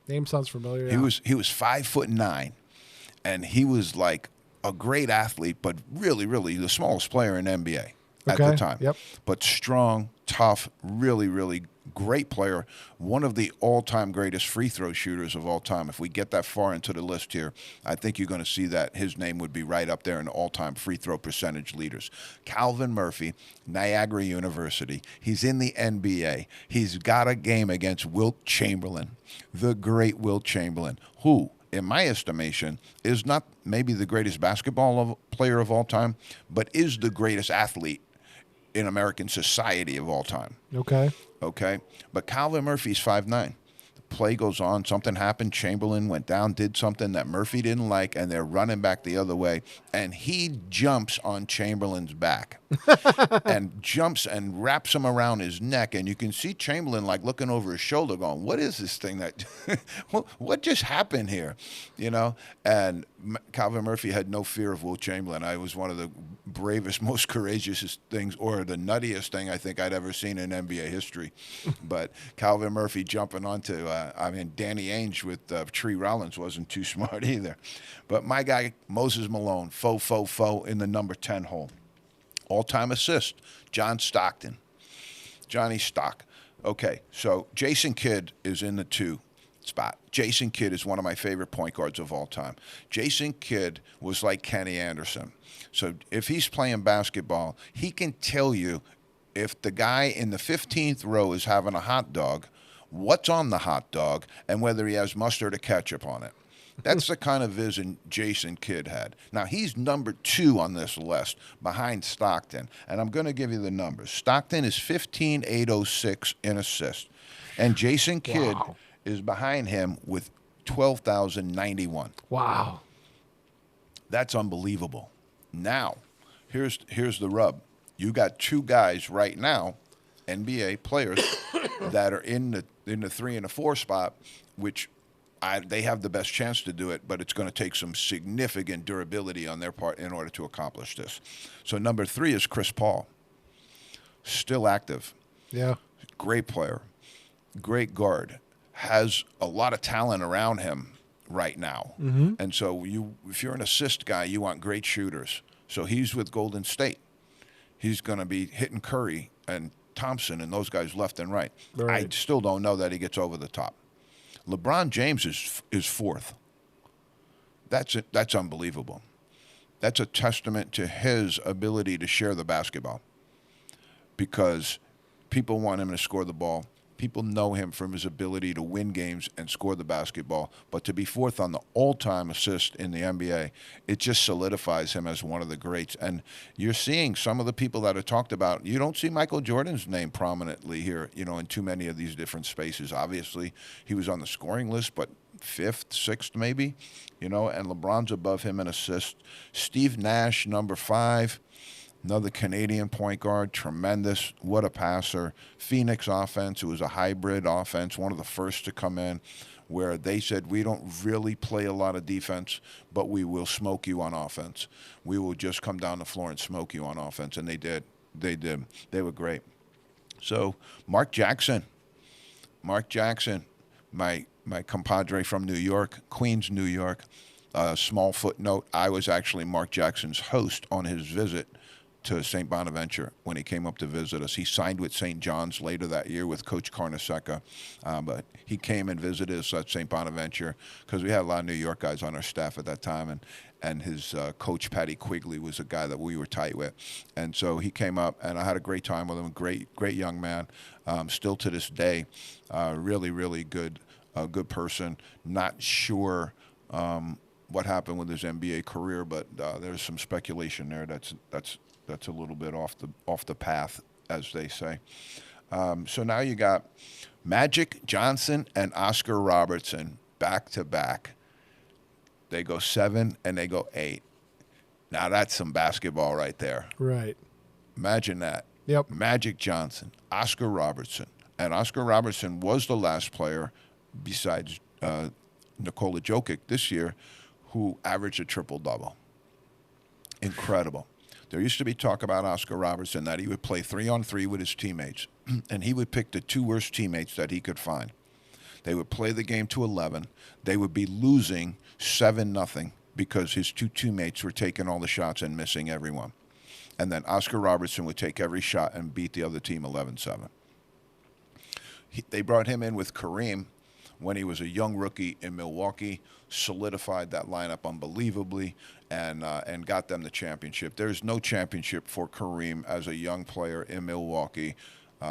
Name sounds familiar. He was 5'9", and he was like a great athlete, but really, really the smallest player in NBA at the time. Yep. But strong, tough, really, really great player, one of the all-time greatest free throw shooters of all time. If we get that far into the list here, I think you're going to see that his name would be right up there in all-time free throw percentage leaders. Calvin Murphy, Niagara University. He's in the NBA. He's got a game against Wilt Chamberlain, the great Wilt Chamberlain, who, in my estimation, is not maybe the greatest basketball player of all time, but is the greatest athlete in American society of all time. Okay? But Calvin Murphy's 5'9". The play goes on. Something happened. Chamberlain went down, did something that Murphy didn't like, and they're running back the other way. And he jumps on Chamberlain's back and jumps and wraps him around his neck. And you can see Chamberlain like looking over his shoulder going, what is this thing that – what just happened here? You know? And Calvin Murphy had no fear of Wilt Chamberlain. I was one of the bravest, most courageous things, or the nuttiest thing I think I'd ever seen in NBA history. But Calvin Murphy jumping onto Danny Ainge with Tree Rollins wasn't too smart either. But my guy, Moses Malone, faux in the number 10 hole. All-time assist, John Stockton. Johnny Stock. Okay, so Jason Kidd is in the 2 spot. Jason Kidd is one of my favorite point guards of all time. Jason Kidd was like Kenny Anderson. So if he's playing basketball, he can tell you if the guy in the 15th row is having a hot dog, what's on the hot dog, and whether he has mustard or ketchup on it. That's the kind of vision Jason Kidd had. Now, he's number 2 on this list behind Stockton, and I'm going to give you the numbers. Stockton is 15,806 in assists, and Jason Kidd is behind him with 12,091. Wow. That's unbelievable. Now, here's the rub. You got 2 guys right now, NBA players, that are in the 3 and the 4 spot, which they have the best chance to do it, but it's going to take some significant durability on their part in order to accomplish this. So number 3 is Chris Paul. Still active. Yeah. Great player. Great guard. Has a lot of talent around him right now. Mm-hmm. And so if you're an assist guy, you want great shooters. So he's with Golden State. He's going to be hitting Curry and Thompson and those guys left and right. I still don't know that he gets over the top. LeBron James is 4th. That's unbelievable. That's a testament to his ability to share the basketball, because people want him to score the ball. People know him from his ability to win games and score the basketball. But to be 4th on the all-time assist in the NBA, it just solidifies him as one of the greats. And you're seeing some of the people that are talked about. You don't see Michael Jordan's name prominently here, in too many of these different spaces. Obviously, he was on the scoring list, but 5th, 6th maybe, and LeBron's above him in assists. Steve Nash, number 5. Another Canadian point guard, tremendous. What a passer. Phoenix offense, it was a hybrid offense, one of the first to come in, where they said, we don't really play a lot of defense, but we will smoke you on offense. We will just come down the floor and smoke you on offense. And they did. They did. They were great. So Mark Jackson, my compadre from New York, Queens, New York. Small footnote, I was actually Mark Jackson's host on his visit to St. Bonaventure when he came up to visit us. He signed with St. John's later that year with Coach Carnesecca, but he came and visited us at St. Bonaventure because we had a lot of New York guys on our staff at that time, and his coach, Patty Quigley, was a guy that we were tight with. And so he came up, and I had a great time with him. Great young man, still to this day, really, really good person. Not sure what happened with his NBA career, but there's some speculation there that's a little bit off the path, as they say. So now you got Magic Johnson and Oscar Robertson back to back. They go 7 and they go 8. Now that's some basketball right there. Right. Imagine that. Yep. Magic Johnson, Oscar Robertson. And Oscar Robertson was the last player besides Nikola Jokic this year who averaged a triple-double. Incredible. There used to be talk about Oscar Robertson that he would play 3-on-3 with his teammates, and he would pick the 2 worst teammates that he could find. They would play the game to 11. They would be losing 7-0 because his 2 teammates were taking all the shots and missing everyone. And then Oscar Robertson would take every shot and beat the other team 11-7. They brought him in with Kareem when he was a young rookie in Milwaukee, solidified that lineup unbelievably, and got them the championship. There's no championship for Kareem as a young player in Milwaukee.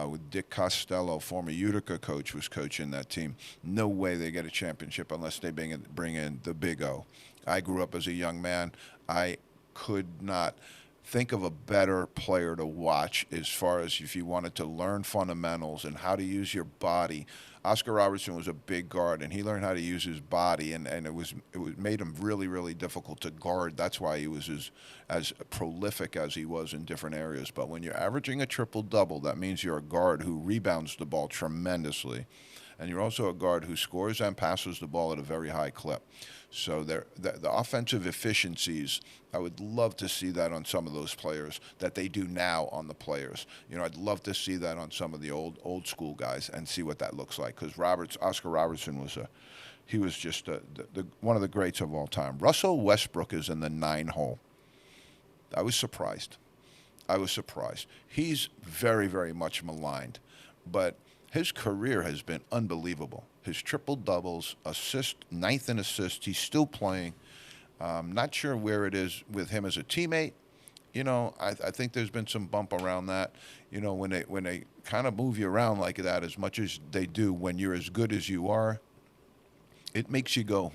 With Dick Costello, former Utica coach, was coaching that team. No way they get a championship unless they bring in the Big O. I grew up as a young man. I could not think of a better player to watch as far as if you wanted to learn fundamentals and how to use your body. Oscar Robertson was a big guard, and he learned how to use his body, and it made him really, really difficult to guard. That's why he was as prolific as he was in different areas. But when you're averaging a triple-double, that means you're a guard who rebounds the ball tremendously, and you're also a guard who scores and passes the ball at a very high clip. So the offensive efficiencies, I would love to see that on some of those players that they do now on the players. You know, I'd love to see that on some of the old school guys and see what that looks like. Because Oscar Robertson was just one of the greats of all time. Russell Westbrook is in the 9 hole. I was surprised. He's very, very much maligned, but his career has been unbelievable. His triple-doubles, assist, 9th in assists. He's still playing. Not sure where it is with him as a teammate. You know, I think there's been some bump around that. You know, when they kind of move you around like that as much as they do when you're as good as you are, it makes you go,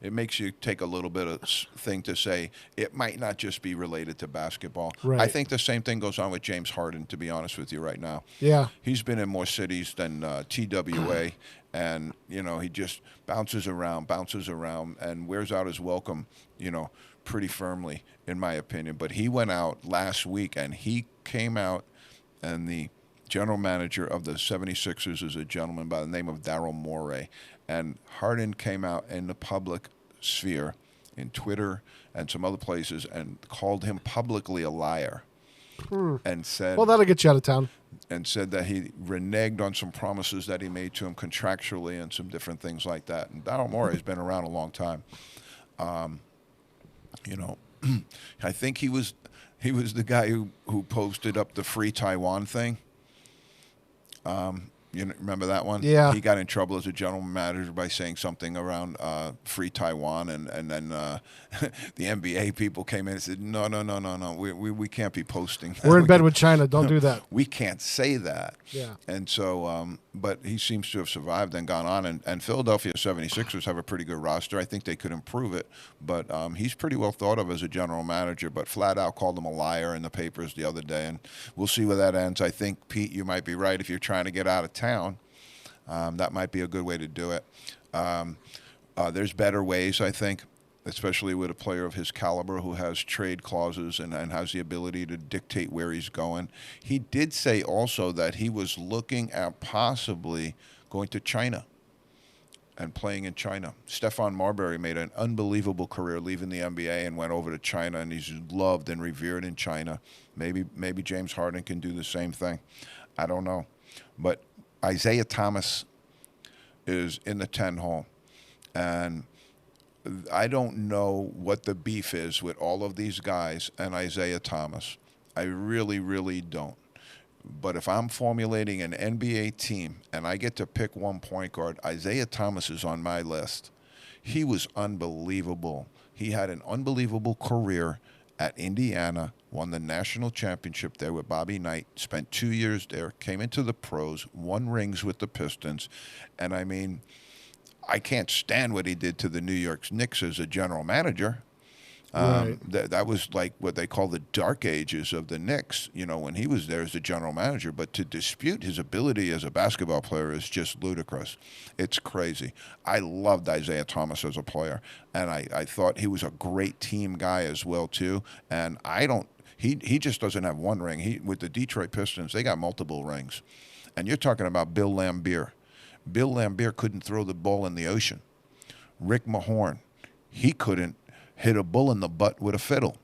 It makes you take a little bit of thing to say. It might not just be related to basketball. Right. I think the same thing goes on with James Harden, to be honest with you right now. Yeah. He's been in more cities than TWA, and, you know, he just bounces around, and wears out his welcome, you know, pretty firmly, in my opinion. But he went out last week, and he came out, and the general manager of the 76ers is a gentleman by the name of Daryl Morey. And Harden came out in the public sphere, in Twitter and some other places, and called him publicly a liar. And said, well, that'll get you out of town. And said that he reneged on some promises that he made to him contractually and some different things like that. And Daryl Morey has been around a long time. You know, I think he was the guy who posted up the Free Taiwan thing. You remember that one? Yeah. He got in trouble as a general manager by saying something around Free Taiwan, and then the NBA people came in and said, no, we can't be posting that. We're in bed with China. Don't do that. We can't say that. Yeah. And so, but he seems to have survived and gone on, and Philadelphia 76ers have a pretty good roster. I think they could improve it, but he's pretty well thought of as a general manager, but flat out called him a liar in the papers the other day, and we'll see where that ends. I think, Pete, you might be right. If you're trying to get out of town, that might be a good way to do it. There's better ways, I think, especially with a player of his caliber who has trade clauses and has the ability to dictate where he's going. He did say also that he was looking at possibly going to China and playing in China. Stephon Marbury made an unbelievable career leaving the NBA and went over to China, and he's loved and revered in China. Maybe James Harden can do the same thing. I don't know. But Isaiah Thomas is in the 10 hole, and I don't know what the beef is with all of these guys and Isaiah Thomas. I really, really don't. But if I'm formulating an NBA team and I get to pick one point guard, Isaiah Thomas is on my list. He was unbelievable. He had an unbelievable career at Indiana, won the national championship there with Bobby Knight, spent 2 years there, came into the pros, won rings with the Pistons. And I mean, I can't stand what he did to the New York Knicks as a general manager. Right. That was like what they call the dark ages of the Knicks, when he was there as the general manager. But to dispute his ability as a basketball player is just ludicrous. It's crazy. I loved Isaiah Thomas as a player, and I thought he was a great team guy as well, too. And he just doesn't have one ring. With the Detroit Pistons, they got multiple rings. And you're talking about Bill Laimbeer. Bill Laimbeer couldn't throw the ball in the ocean. Rick Mahorn, he couldn't hit a bull in the butt with a fiddle.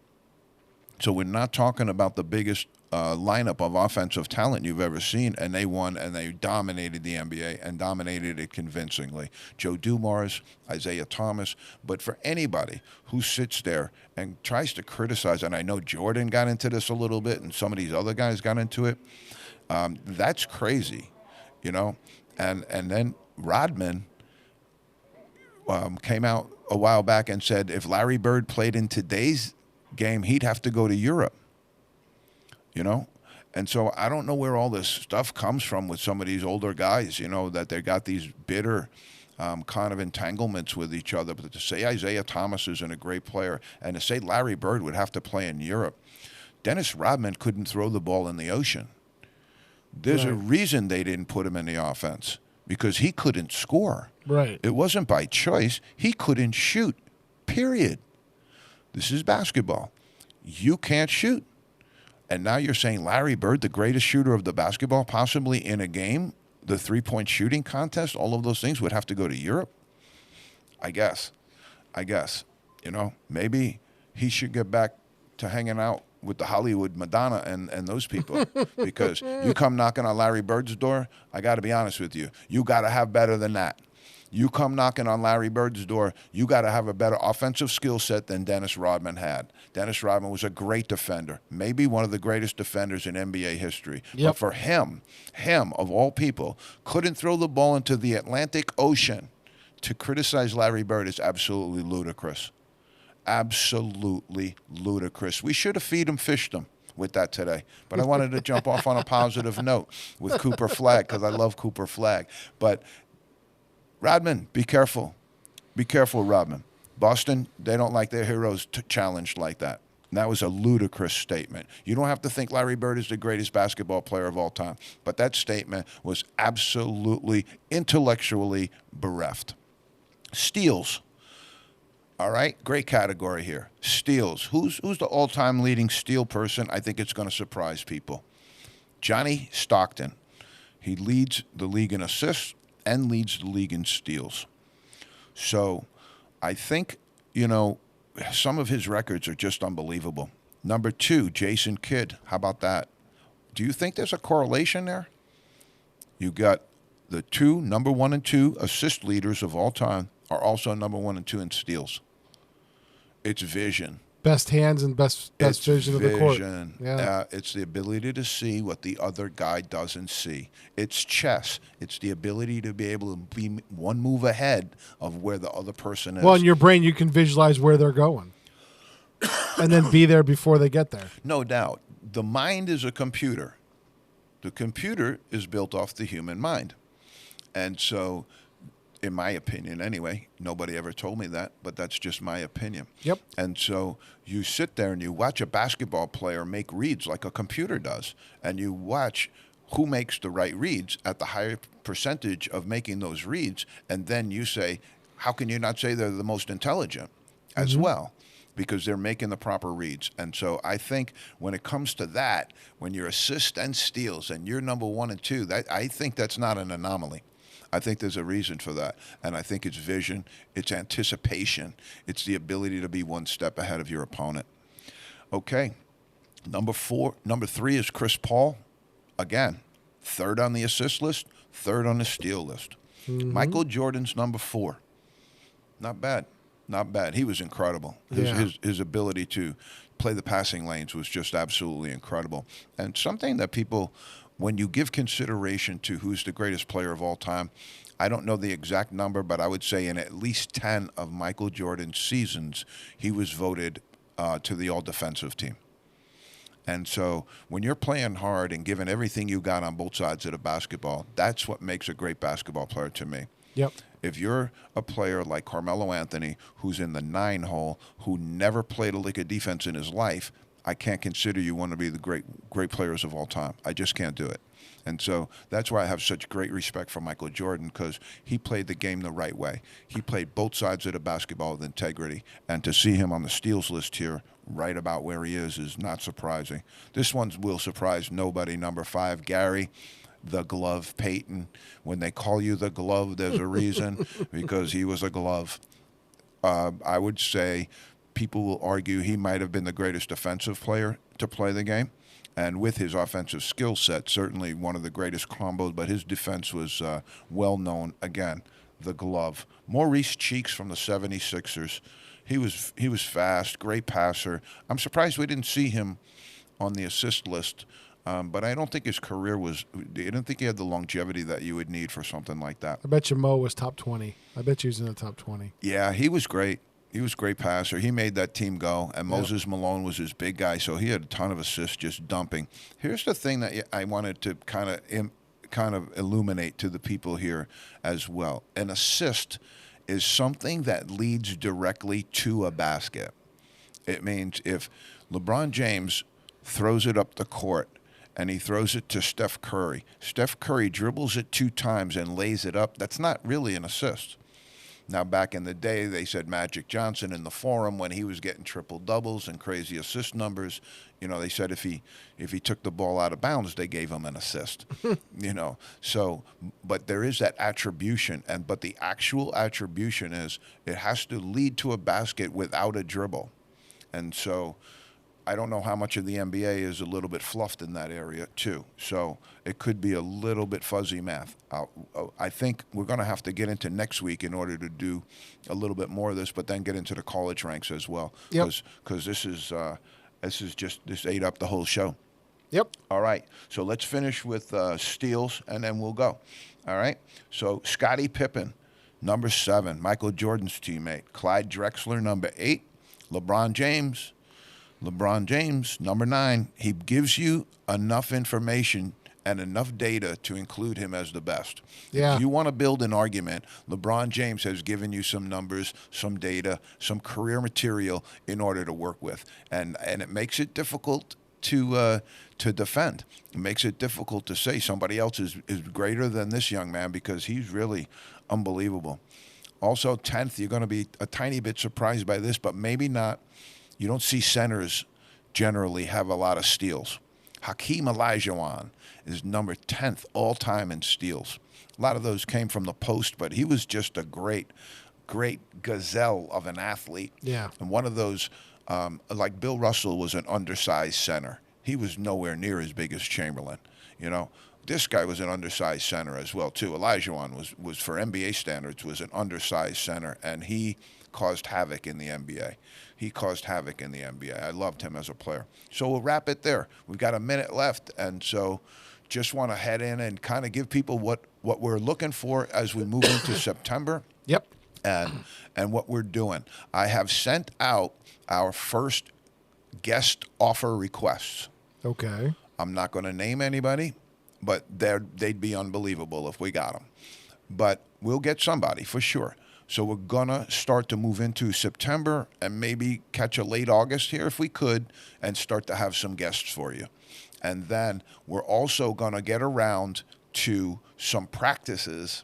So we're not talking about the biggest lineup of offensive talent you've ever seen, and they won, and they dominated the NBA and dominated it convincingly. Joe Dumars, Isaiah Thomas, but for anybody who sits there and tries to criticize, and I know Jordan got into this a little bit, and some of these other guys got into it, that's crazy, And then Rodman came out a while back and said if Larry Bird played in today's game, he'd have to go to Europe. And so I don't know where all this stuff comes from with some of these older guys, that they got these bitter kind of entanglements with each other. But to say Isaiah Thomas isn't a great player and to say Larry Bird would have to play in Europe, Dennis Rodman couldn't throw the ball in the ocean. There's a reason they didn't put him in the offense, because he couldn't score. Right. It wasn't by choice. He couldn't shoot, period. This is basketball. You can't shoot. And now you're saying Larry Bird, the greatest shooter of the basketball, possibly in a game, the three-point shooting contest, all of those things would have to go to Europe? I guess. Maybe he should get back to hanging out with the Hollywood Madonna and those people, because you come knocking on Larry Bird's door, I got to be honest with you, you got to have better than that. You come knocking on Larry Bird's door, you got to have a better offensive skill set than Dennis Rodman had. Dennis Rodman was a great defender, maybe one of the greatest defenders in NBA history. Yep. But for him, of all people, couldn't throw the ball into the Atlantic Ocean. To criticize Larry Bird is absolutely ludicrous. Absolutely ludicrous. We should have fished him with that today. But I wanted to jump off on a positive note with Cooper Flagg, because I love Cooper Flagg. But Rodman, be careful. Be careful, Rodman. Boston, they don't like their heroes challenged like that. And that was a ludicrous statement. You don't have to think Larry Bird is the greatest basketball player of all time. But that statement was absolutely intellectually bereft. Steals. All right, great category here. Steals. Who's the all-time leading steal person? I think it's going to surprise people. Johnny Stockton. He leads the league in assists and leads the league in steals. So I think, some of his records are just unbelievable. Number 2, Jason Kidd. How about that? Do you think there's a correlation there? You got the number 1 and 2 assist leaders of all time are also number 1 and 2 in steals. It's vision. Best hands and best vision of the court. Yeah. It's the ability to see what the other guy doesn't see. It's chess. It's the ability to be able to be one move ahead of where the other person is. Well, in your brain, you can visualize where they're going and then be there before they get there. No doubt. The mind is a computer. The computer is built off the human mind. And so, in my opinion anyway, nobody ever told me that, but that's just my opinion. Yep. And so you sit there and you watch a basketball player make reads like a computer does, and you watch who makes the right reads at the higher percentage of making those reads, and then you say, how can you not say they're the most intelligent as well? Because they're making the proper reads. And so I think when it comes to that, when you're assists and steals and you're number 1 and 2, I think that's not an anomaly. I think there's a reason for that. And I think it's vision, it's anticipation, it's the ability to be one step ahead of your opponent. Okay. Number 3 is Chris Paul. Again, 3rd on the assist list, 3rd on the steal list. Michael Jordan's number 4. Not bad. Not bad. He was incredible. His ability to play the passing lanes was just absolutely incredible. And something that people, when you give consideration to who's the greatest player of all time, I don't know the exact number, but I would say in at least 10 of Michael Jordan's seasons, he was voted to the all-defensive team. And so when you're playing hard and giving everything you got on both sides of the basketball, that's what makes a great basketball player to me. Yep. If you're a player like Carmelo Anthony, who's in the 9 hole, who never played a lick of defense in his life, I can't consider you one of the great players of all time. I just can't do it. And so that's why I have such great respect for Michael Jordan, because he played the game the right way. He played both sides of the basketball with integrity. And to see him on the steals list here, right about where he is not surprising. This one will surprise nobody. Number 5, Gary the Glove Payton. When they call you the Glove, there's a reason, because he was a glove. I would say people will argue he might have been the greatest defensive player to play the game. And with his offensive skill set, certainly one of the greatest combos, but his defense was well known. Again, the Glove. Maurice Cheeks from the 76ers. He was fast, great passer. I'm surprised we didn't see him on the assist list, but I don't think his career was – I don't think he had the longevity that you would need for something like that. I bet you Mo was top 20. I bet you he's in the top 20. Yeah, he was great. He was a great passer. He made that team go, and Moses Malone was his big guy, so he had a ton of assists just dumping. Here's the thing that I wanted to kind of illuminate to the people here as well. An assist is something that leads directly to a basket. It means if LeBron James throws it up the court and he throws it to Steph Curry dribbles it 2 times and lays it up, that's not really an assist. Now, back in the day, they said Magic Johnson in the Forum, when he was getting triple doubles and crazy assist numbers, they said if he took the ball out of bounds, they gave him an assist. So, but there is that attribution, but the actual attribution is it has to lead to a basket without a dribble. And so I don't know how much of the NBA is a little bit fluffed in that area too. So it could be a little bit fuzzy math. I think we're going to have to get into next week in order to do a little bit more of this, but then get into the college ranks as well. Because this ate up the whole show. Yep. All right. So let's finish with steals, and then we'll go. All right. So Scottie Pippen, number 7, Michael Jordan's teammate. Clyde Drexler, number 8. LeBron James, number 9, he gives you enough information and enough data to include him as the best. Yeah. If you want to build an argument, LeBron James has given you some numbers, some data, some career material in order to work with. And it makes it difficult to defend. It makes it difficult to say somebody else is greater than this young man, because he's really unbelievable. Also, 10th, you're going to be a tiny bit surprised by this, but maybe not. You don't see centers generally have a lot of steals. Hakeem Olajuwon is number 10th all-time in steals. A lot of those came from the post, but he was just a great gazelle of an athlete. Yeah. And one of those, like Bill Russell was an undersized center. He was nowhere near as big as Chamberlain, This guy was an undersized center as well, too. Olajuwon was for NBA standards, was an undersized center, and he caused havoc in the NBA. I loved him as a player. So we'll wrap it there. We've got a minute left, and so just want to head in and kind of give people what we're looking for as we move into September. Yep. And what we're doing. I have sent out our first guest offer requests. Okay. I'm not going to name anybody, but they'd be unbelievable if we got them. But we'll get somebody for sure. So we're going to start to move into September and maybe catch a late August here if we could, and start to have some guests for you. And then we're also going to get around to some practices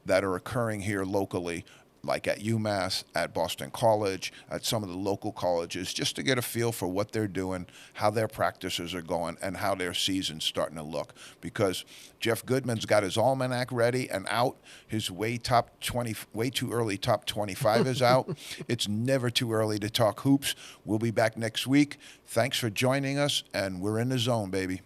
that are occurring here locally, like at UMass, at Boston College, at some of the local colleges, just to get a feel for what they're doing, how their practices are going, and how their season's starting to look. Because Jeff Goodman's got his almanac ready and out. His way too early top 25 is out. It's never too early to talk hoops. We'll be back next week. Thanks for joining us, and we're in the zone, baby.